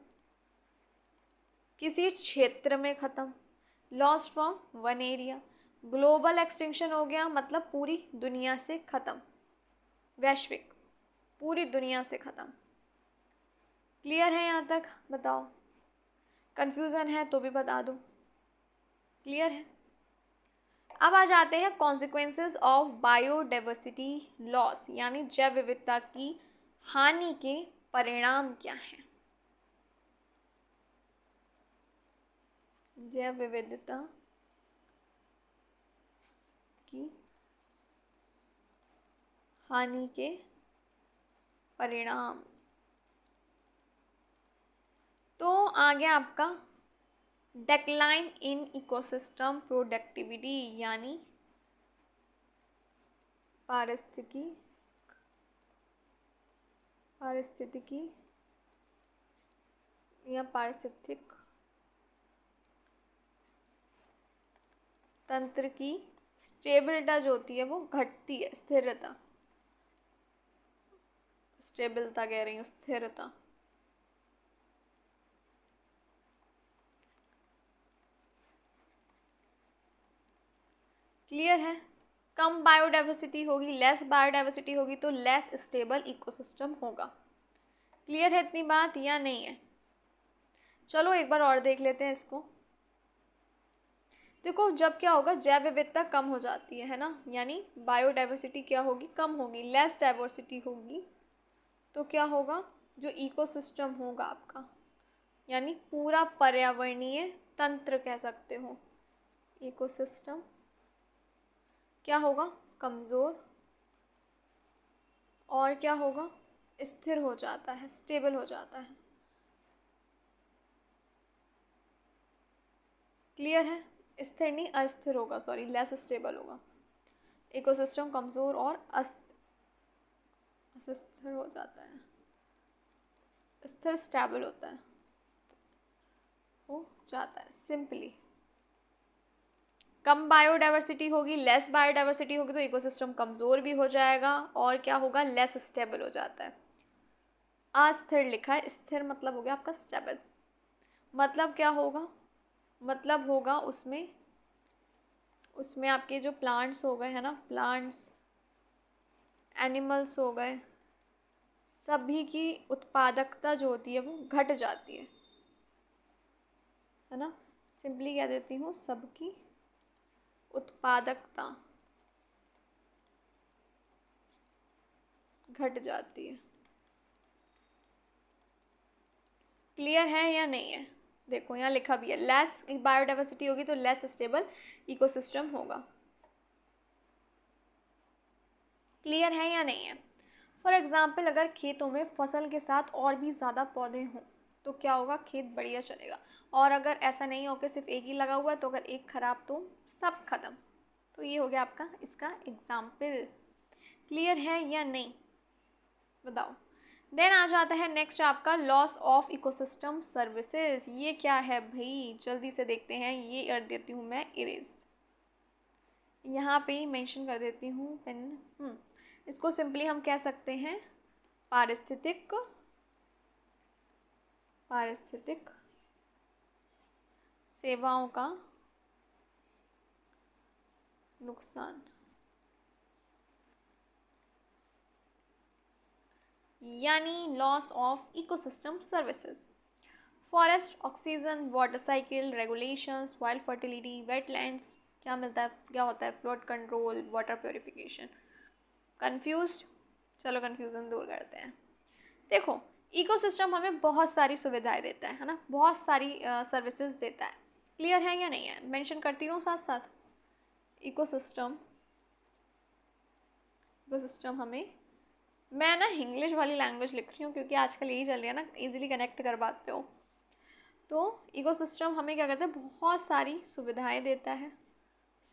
किसी क्षेत्र में ख़त्म, lost from one area. Global extension हो गया, मतलब पूरी दुनिया से ख़त्म, वैश्विक, पूरी दुनिया से ख़त्म। क्लियर है यहाँ तक, बताओ, कंफ्यूजन है तो भी बता दो। क्लियर है। अब आ जाते हैं कॉन्सिक्वेंसेस ऑफ बायोडाइवर्सिटी लॉस, यानी जैव विविधता की हानि के परिणाम क्या हैं। जैव विविधता की हानि के परिणाम, तो आ गया आपका डेक्लाइन इन इकोसिस्टम प्रोडक्टिविटी, यानी पारिस्थितिकी या पारिस्थितिक तंत्र की स्टेबिलिटी जो होती है वो घटती है, स्थिरता, स्टेबिलिटी कह रही हूँ, स्थिरता। क्लियर है। कम बायोडाइवर्सिटी होगी, लेस बायोडाइवर्सिटी होगी तो लेस स्टेबल इकोसिस्टम होगा। क्लियर है इतनी बात या नहीं है? चलो एक बार और देख लेते हैं इसको। देखो जब क्या होगा, जैव विविधता कम हो जाती है ना, यानी बायोडाइवर्सिटी क्या होगी, कम होगी, लेस डाइवर्सिटी होगी, तो क्या होगा, जो इकोसिस्टम होगा आपका, यानी पूरा पर्यावरणीय तंत्र कह सकते हो, इकोसिस्टम क्या होगा, कमज़ोर, और क्या होगा, स्थिर हो जाता है, स्टेबल हो जाता है। क्लियर है। स्थिर नहीं, अस्थिर होगा, सॉरी, लेस स्टेबल होगा। इकोसिस्टम कमज़ोर और अस्थिर हो जाता है, स्थिर स्टेबल होता है, हो जाता है सिंपली। कम बायोडाइवर्सिटी होगी, लेस बायोडाइवर्सिटी होगी तो इकोसिस्टम कमज़ोर भी हो जाएगा, और क्या होगा, लेस स्टेबल हो जाता है। अस्थिर लिखा है, स्थिर मतलब हो गया आपका स्टेबल। मतलब क्या होगा, मतलब होगा उसमें आपके जो प्लांट्स हो गए है ना, प्लांट्स, एनिमल्स हो गए, सभी की उत्पादकता जो होती है वो घट जाती है ना। सिंपली कह देती हूँ, सबकी उत्पादकता घट जाती है। क्लियर है या नहीं है? देखो यहाँ लिखा भी है, लेस बायोडाइवर्सिटी होगी तो लेस स्टेबल इकोसिस्टम होगा। क्लियर है या नहीं है? फॉर एग्जाम्पल अगर खेतों में फसल के साथ और भी ज़्यादा पौधे हों तो क्या होगा, खेत बढ़िया चलेगा। और अगर ऐसा नहीं हो कि सिर्फ एक ही लगा हुआ है तो अगर एक खराब तो सब खत्म। तो ये हो गया आपका इसका एग्जाम्पल। क्लियर है या नहीं बताओ। देन आ जाता है नेक्स्ट आपका लॉस ऑफ इकोसिस्टम सर्विसेज। ये क्या है भाई, जल्दी से देखते हैं। ये कर देती हूँ मैं इरेज, यहाँ पे मेंशन कर देती हूँ पेन। इसको सिंपली हम कह सकते हैं पारिस्थितिक सेवाओं का नुकसान, यानी loss of ecosystem services. Forest, oxygen, water cycle, regulations, wild fertility, wetlands, क्या मिलता है, क्या होता है, flood control, water purification. Confused? चलो कंफ्यूजन दूर करते हैं। देखो इकोसिस्टम हमें बहुत सारी सुविधाएं देता है ना, बहुत सारी सर्विसेज देता है। क्लियर है या नहीं है? मेंशन करती रहूँ साथ साथ। इकोसिस्टम हमें, मैं ना इंग्लिश वाली लैंग्वेज लिख रही हूँ क्योंकि आजकल यही चल रही है ना, इजीली कनेक्ट कर पाते हो। तो इकोसिस्टम हमें क्या करता है, बहुत सारी सुविधाएं देता है।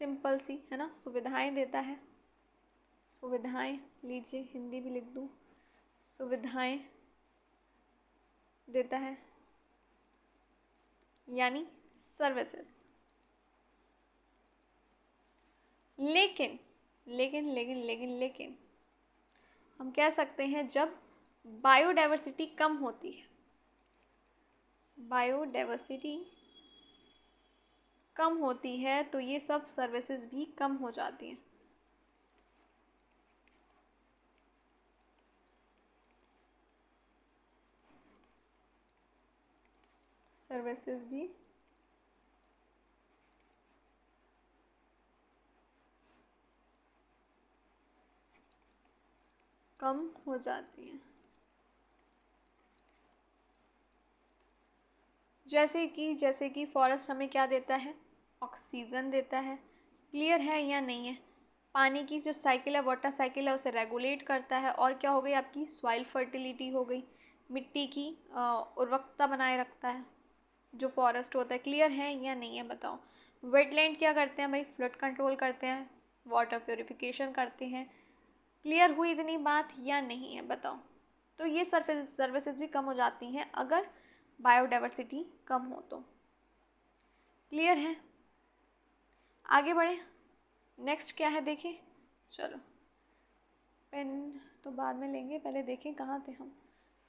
सिंपल सी है ना, सुविधाएं देता है। सुविधाएं लीजिए, हिंदी भी लिख दूँ, सुविधाएं देता है यानी सर्विसेज। लेकिन लेकिन लेकिन लेकिन लेकिन हम कह सकते हैं जब बायोडाइवर्सिटी कम होती है, बायोडाइवर्सिटी कम होती है तो ये सब सर्विसेज भी कम हो जाती हैं। सर्विसेज भी कम हो जाती हैं। जैसे कि फॉरेस्ट हमें क्या देता है, ऑक्सीजन देता है। क्लियर है या नहीं है? पानी की जो साइकिल है, वाटर साइकिल है, उसे रेगुलेट करता है। और क्या हो गई आपकी, सॉइल फर्टिलिटी हो गई, मिट्टी की उर्वरकता बनाए रखता है जो फॉरेस्ट होता है। क्लियर है या नहीं है बताओ। वेटलैंड क्या करते हैं भाई, फ्लड कंट्रोल करते हैं, वाटर प्योरिफिकेशन करते हैं। क्लियर हुई इतनी बात या नहीं है बताओ। तो ये सर्विसेज भी कम हो जाती हैं अगर बायोडाइवर्सिटी कम हो तो। क्लियर है? आगे बढ़े, नेक्स्ट क्या है देखें। चलो पेन तो बाद में लेंगे, पहले देखें कहाँ थे हम।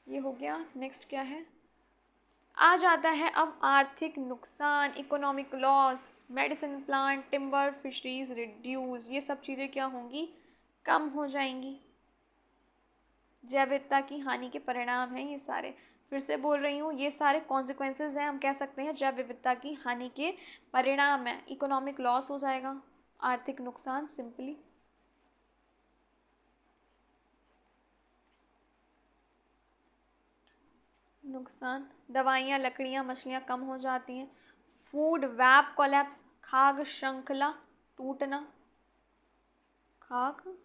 ये हो गया, नेक्स्ट क्या है, आ जाता है अब आर्थिक नुकसान, economic loss, medicine plant, timber, fisheries reduce. ये सब चीज़ें क्या होंगी, कम हो जाएंगी। जैव विविधता की हानि के परिणाम हैं ये सारे। फिर से बोल रही हूँ, ये सारे कॉन्सिक्वेंसेज हैं, हम कह सकते हैं जैव विविधता की हानि के परिणाम हैं। इकोनॉमिक लॉस हो जाएगा, आर्थिक नुकसान, सिंपली नुकसान। दवाइयाँ, लकड़ियाँ, मछलियाँ कम हो जाती हैं। फूड वेब कोलैप्स, खाद्य श्रृंखला टूटना, खाद्य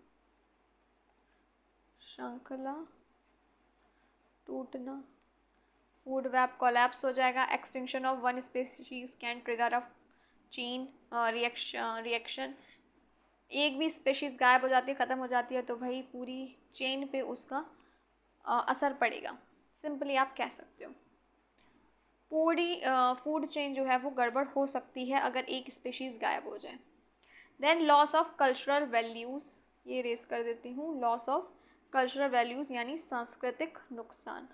श्रृंखला टूटना, फूड वेब कोलैप्स हो जाएगा। Extinction of one species can trigger a chain reaction. एक भी स्पीशीज गायब हो जाती है, ख़त्म हो जाती है तो भाई पूरी चेन पे उसका असर पड़ेगा। सिंपली आप कह सकते हो पूरी फूड चेन जो है वो गड़बड़ हो सकती है अगर एक स्पीशीज़ गायब हो जाए। Then loss of cultural values, ये रेस कर देती हूँ, लॉस ऑफ कल्चरल वैल्यूज़ यानी सांस्कृतिक नुकसान।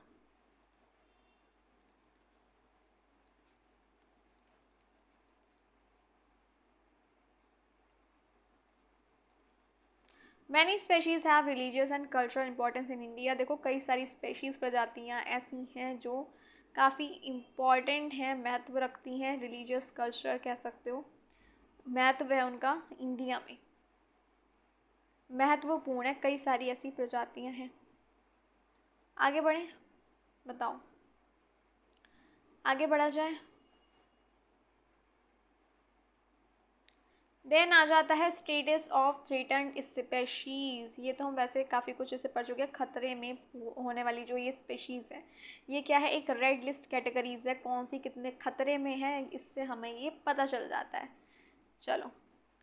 Many species have religious and cultural importance in India. देखो कई सारी स्पेशीज़ प्रजातियाँ ऐसी हैं जो काफ़ी इम्पॉर्टेंट हैं, महत्व रखती हैं, रिलीजियस कल्चर कह सकते हो, महत्व है उनका इंडिया में, महत्वपूर्ण है। कई सारी ऐसी प्रजातियाँ हैं। आगे बढ़ें, बताओ। आगे बढ़ा जाए। देन आ जाता है स्टेटस ऑफ थ्रेटन्ड स्पेशीज़। ये तो हम वैसे काफ़ी कुछ इसे पढ़ चुके हैं। खतरे में होने वाली जो ये स्पेशीज़ है, ये क्या है, एक रेड लिस्ट कैटेगरीज है। कौन सी कितने खतरे में है, इससे हमें ये पता चल जाता है। चलो,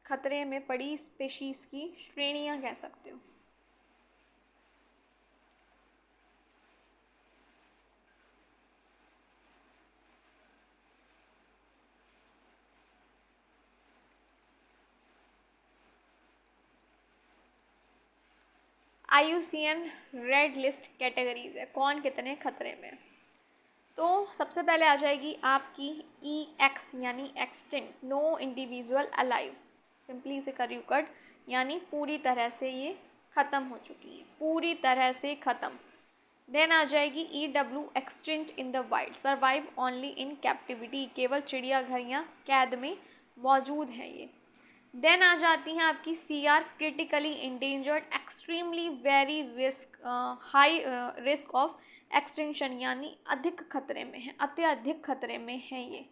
खतरे में पड़ी स्पेशीज़ की श्रेणियाँ कह सकते हो। IUCN रेड लिस्ट कैटेगरीज है, कौन कितने खतरे में। तो सबसे पहले आ जाएगी आपकी EX यानी extinct, no individual alive. Simply इसे कर यू कट, यानी पूरी तरह से ये ख़त्म हो चुकी है, पूरी तरह से ख़त्म। देन आ जाएगी EW extinct in the wild, survive only in captivity, केवल चिड़ियाघर या कैद में मौजूद है ये। देन आ जाती हैं आपकी CR critically endangered, extremely very risk, high risk of extinction, यानी अधिक खतरे में है, अत्यधिक खतरे में है ये,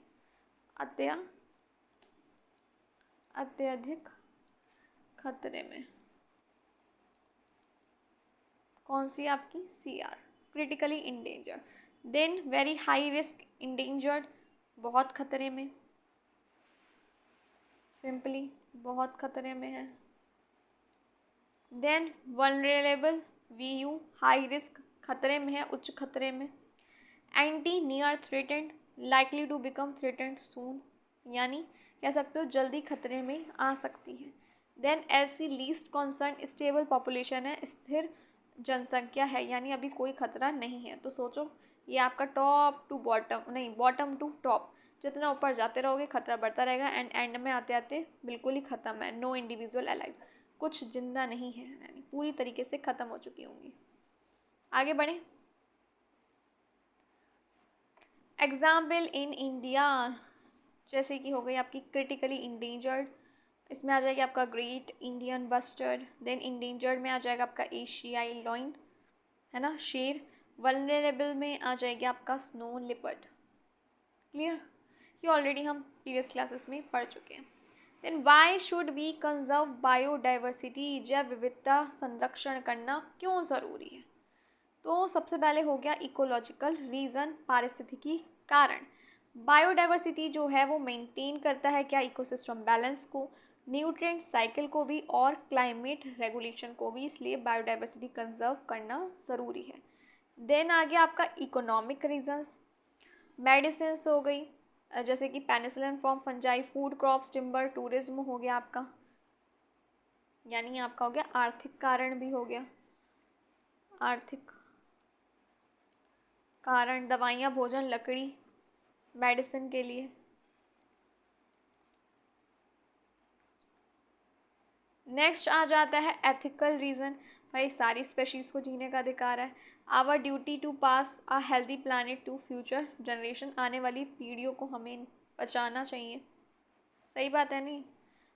अत्यधिक खतरे में। कौन सी आपकी CR critically endangered. Then very high risk endangered, बहुत खतरे में, सिंपली बहुत खतरे में है। Then vulnerable VU, high risk, खतरे में है, उच्च खतरे में। NT near threatened, likely to become threatened soon, यानी कह सकते हो जल्दी खतरे में आ सकती है। Then LC least concern, stable population है, स्थिर जनसंख्या है, यानी अभी कोई खतरा नहीं है। तो सोचो, ये आपका टॉप टू बॉटम, नहीं बॉटम टू टॉप, जितना ऊपर जाते रहोगे खतरा बढ़ता रहेगा, एंड एंड में आते आते बिल्कुल ही ख़त्म है, नो इंडिविजुअल अलाइव, कुछ जिंदा नहीं है, यानी पूरी तरीके से ख़त्म हो चुकी होंगी। आगे बढ़ें। एग्जाम्पल इन इंडिया, जैसे कि हो गई आपकी क्रिटिकली इंडेंजर्ड, इसमें आ जाएगा आपका great Indian bustard. Then endangered में आ जाएगा आपका एशियाई लॉइन, है ना, शेर। वल्नरेबल में आ जाएगा आपका स्नो लिपर्ड। क्लियर, ये ऑलरेडी हम प्रीवियस क्लासेस में पढ़ चुके हैं। Then why should we conserve biodiversity, जैव विविधता संरक्षण करना क्यों ज़रूरी है। तो सबसे पहले हो गया इकोलॉजिकल रीज़न, पारिस्थितिकी कारण। बायोडाइवर्सिटी जो है वो मेंटेन करता है क्या, इकोसिस्टम बैलेंस को, न्यूट्रिएंट साइकिल को भी, और क्लाइमेट रेगुलेशन को भी, इसलिए बायोडाइवर्सिटी कंजर्व करना ज़रूरी है। देन आ गया आपका इकोनॉमिक रीजंस, मेडिसिन हो गई, जैसे कि penicillin from fungi, food crops, timber, tourism हो गया आपका, यानी आपका हो गया आर्थिक कारण भी हो गया, आर्थिक कारण, दवाइयाँ, भोजन, लकड़ी, मेडिसिन के लिए। नेक्स्ट आ जाता है एथिकल रीज़न, भाई सारी स्पेशीज़ को जीने का अधिकार है। Our duty to pass a healthy planet to future generation, आने वाली पीढ़ियों को हमें बचाना चाहिए, सही बात है नहीं,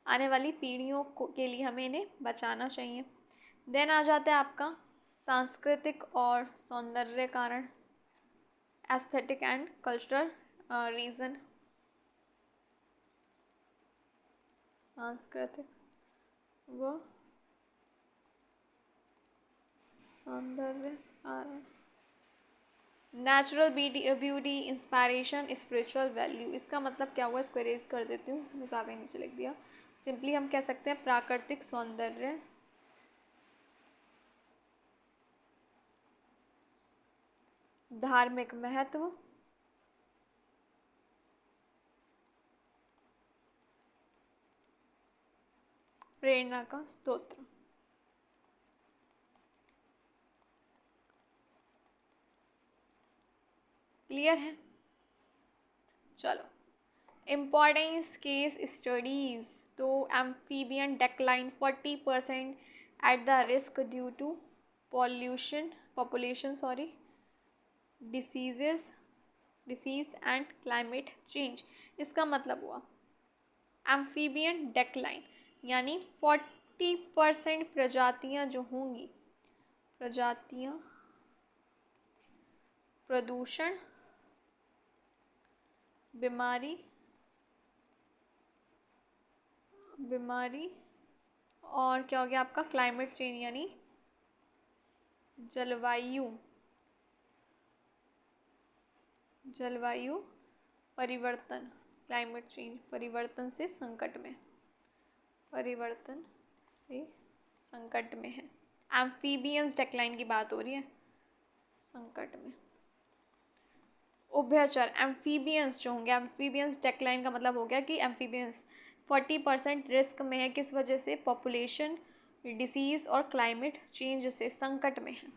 आने वाली पीढ़ियों को के लिए हमें इन्हें बचाना चाहिए। देन आ जाता है आपका सांस्कृतिक और सौंदर्य कारण, एस्थेटिक एंड कल्चरल रीज़न, सांस्कृतिक व सौंदर्य कारण। Natural beauty, inspiration, spiritual value, इसका मतलब क्या हुआ, इसको इरेज कर देती हूँ, मुझे ज़्यादा नीचे लिख दिया। सिंपली हम कह सकते हैं प्राकृतिक सौंदर्य, धार्मिक महत्व, प्रेरणा का स्रोत। क्लियर है। चलो, इम्पॉर्टेंस केस स्टडीज़, तो amphibian decline 40% at the risk due to population disease and climate change. इसका मतलब हुआ एम्फीबियन डेक्लाइन, यानी 40% प्रजातियाँ जो होंगी, प्रजातियाँ प्रदूषण बीमारी, बीमारी, और क्या हो गया आपका क्लाइमेट चेंज यानी जलवायु, जलवायु परिवर्तन, क्लाइमेट चेंज, परिवर्तन से संकट में, परिवर्तन से संकट में है। एम्फीबियंस डेक्लाइन की बात हो रही है, संकट में। उभयचर एम्फीबियंस जो होंगे, एम्फीबियंस डेक्लाइन का मतलब हो गया कि एम्फीबियंस 40% रिस्क में है, किस वजह से, पॉपुलेशन, डिसीज़ और क्लाइमेट चेंज से संकट में है।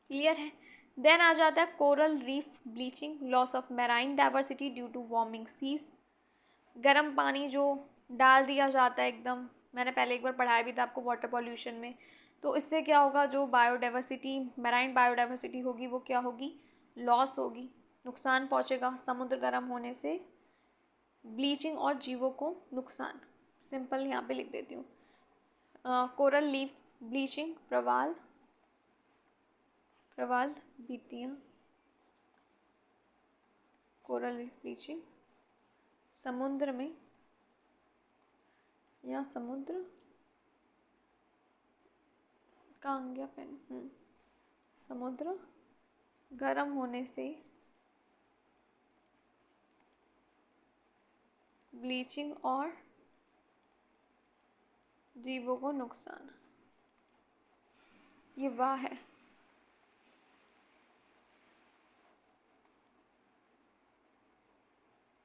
क्लियर है। देन आ जाता है coral reef bleaching, loss of marine diversity due to warming seas. गर्म पानी जो डाल दिया जाता है एकदम, मैंने पहले एक बार पढ़ाया भी था आपको वाटर पॉल्यूशन में, तो इससे क्या होगा, जो बायोडाइवर्सिटी, मैराइन बायोडाइवर्सिटी होगी वो क्या होगी, लॉस होगी, नुकसान पहुंचेगा समुद्र गर्म होने से, ब्लीचिंग और जीवों को नुकसान। सिंपल यहाँ पे लिख देती हूँ। कोरल लीफ ब्लीचिंग, प्रवाल, प्रवाल भित्तियाँ, कोरल रीफ ब्लीचिंग समुद्र में या समुद्र का गया पेन, समुद्र गर्म होने से ब्लीचिंग और जीवों को नुकसान, ये वाह है।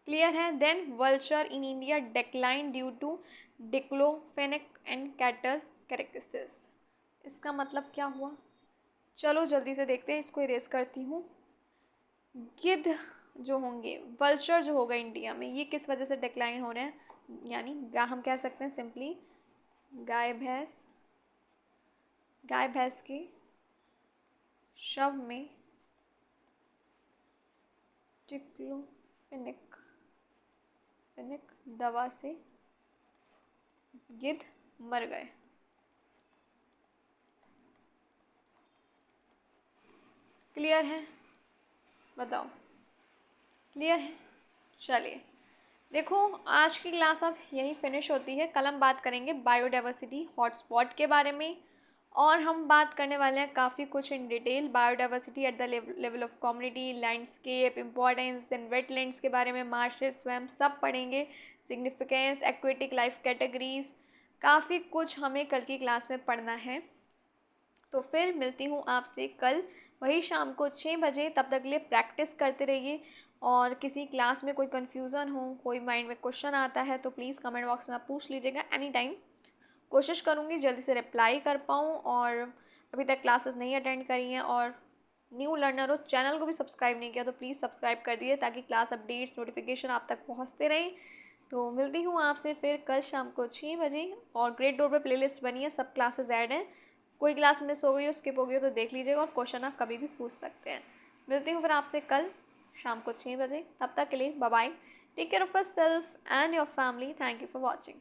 क्लियर है। Then vulture in India decline due to diclofenac and cattle carcasses. इसका मतलब क्या हुआ, चलो जल्दी से देखते हैं, इसको इरेज करती हूँ। गिद्ध जो होंगे, वल्चर जो होगा इंडिया में, ये किस वजह से डिक्लाइन हो रहे हैं, यानी हम कह सकते हैं सिंपली गाय भैंस, गाय भैंस के शव में डिक्लोफेनेक दवा से गिद्ध मर गए। क्लियर है, बताओ क्लियर है। चलिए देखो, आज की क्लास अब यही फिनिश होती है। कल हम बात करेंगे बायोडाइवर्सिटी हॉटस्पॉट के बारे में, और हम बात करने वाले हैं काफ़ी कुछ in detail, biodiversity at the level of community, landscape importance, then wetlands के बारे में, मार्शेस, स्वयं सब पढ़ेंगे, सिग्निफिकेंस, एक्वेटिक लाइफ कैटेगरीज, काफ़ी कुछ हमें कल की क्लास में पढ़ना है। तो फिर मिलती हूँ आपसे कल वही शाम को 6 बजे। तब तक के लिए प्रैक्टिस करते रहिए, और किसी क्लास में कोई कन्फ्यूज़न हो, कोई माइंड में क्वेश्चन आता है तो प्लीज़ कमेंट बॉक्स में आप पूछ लीजिएगा एनी टाइम। कोशिश करूँगी जल्दी से रिप्लाई कर पाऊँ, और अभी तक क्लासेस नहीं अटेंड करी हैं और न्यू लर्नर हो, चैनल को भी सब्सक्राइब नहीं किया तो प्लीज़ सब्सक्राइब कर दीजिए, ताकि क्लास अपडेट्स नोटिफिकेशन आप तक पहुँचते रहें। तो मिलती हूँ आपसे फिर कल शाम को 6 बजे, और ग्रेड डोर पर प्लेलिस्ट बनी है, सब क्लासेस ऐड हैं, कोई क्लास मिस हो गई हो, स्किप हो गई हो तो देख लीजिएगा, और क्वेश्चन आप कभी भी पूछ सकते हैं। मिलती हूँ फिर आपसे कल शाम को 6 बजे, तब तक के लिए bye bye, take care of yourself and your family, thank you for watching.